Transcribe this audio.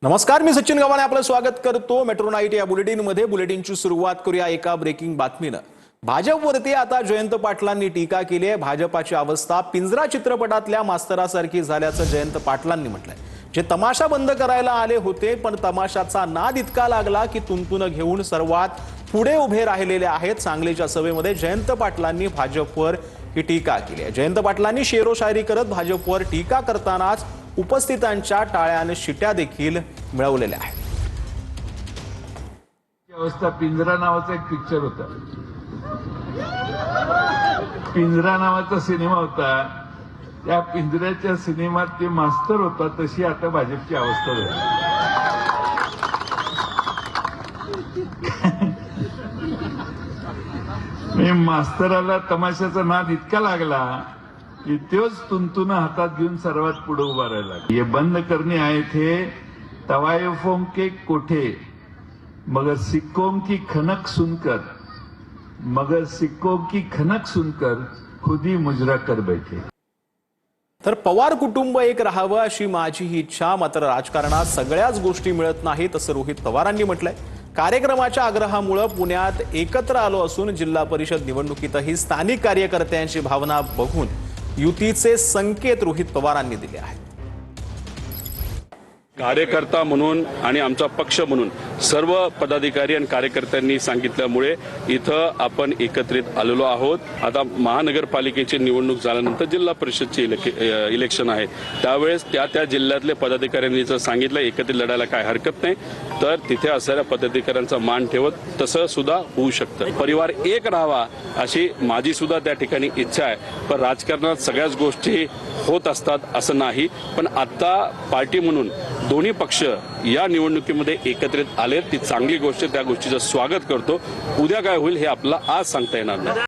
नमस्कार, मी सचिन गव्हाणे आपलं स्वागत करतो मेट्रो नाईट या बुलेटिनमध्ये। बुलेटिनची सुरुवात करूया एका ब्रेकिंग बातमीनं। भाजपवरती आता जयंत पाटलांनी टीका केली आहे। भाजपाची अवस्था पिंजरा चित्रपटातल्या मास्तरासारखी झाल्याचं जयंत पाटलांनी म्हटलंय। जे तमाशा बंद करायला आले होते, पण तमाशाचा नाद इतका लागला की तुंतुन घेऊन सर्वात पुढे उभे राहिलेले आहेत। सांगलीच्या सभेमध्ये जयंत पाटलांनी भाजपवर ही टीका केली आहे। जयंत पाटलांनी शेरो शायरी करत भाजपवर टीका करतानाच उपस्थितांच्या टाळ्याने शिट्या देखील मिळवलेल्या आहेत। अवस्था पिंजरा नावाचा एक पिक्चर होता, पिंजरा नावाचा सिनेमा होता। त्या पिंजऱ्याच्या सिनेमात ते मास्तर होता, तशी आता भाजपची अवस्था झाली। मास्तराला तमाशाचा नाद इतका लागला कि त्योच तुंतुन हातात घेऊन सर्वात पुढे उभा राहिला। ये बंद करने आए थे तवायफों के कोठे, मगर सिक्कों की खनक सुनकर खुद ही मुजरा कर बैठे। तर पवार कुटुंब एक राहावं अशी माझी ही इच्छा, मात्र राजकारणात सगळ्याच गोष्टी मिळत नाहीत असं रोहित पवारांनी म्हटलंय। कार्यक्रमाच्या आग्रहामुळे पुण्यात एकत्र आलो असून जिल्हा परिषद निवडणुकीतही स्थानिक कार्यकर्त्यांची भावना बघून युतीचे संकेत रोहित पवारांनी दिले आहेत। कार्यकर्ता म्हणून आणि आमचा पक्ष म्हणून सर्व पदाधिकारी आणि कार्यकर्त्यांनी सांगितल्यामुळे इथं आपण एकत्रित आलेलो आहोत। आता महानगरपालिकेची निवडणूक झाल्यानंतर जिल्हा परिषदचे इलेक्शन आहे, त्यावेळेस त्या जिल्ह्यातले पदाधिकाऱ्यांनी जर सांगितलं एकत्रित लढायला काय हरकत नाही, तर तिथे असणाऱ्या पदाधिकाऱ्यांचा मान ठेवत तसं सुद्धा होऊ शकतं। परिवार एक राहावा अशी माझी सुद्धा त्या ठिकाणी इच्छा आहे। पण राजकारणात सगळ्याच गोष्टी होत असतात असं नाही, पण आता पार्टी म्हणून दोन्ही पक्ष या निवडणुकीमध्ये एकत्रित आले, ती चांगली गोष्ट, त्या गोष्टीचं स्वागत करतो। उद्या काय होईल हे आपल्याला आज सांगता येणार नाही।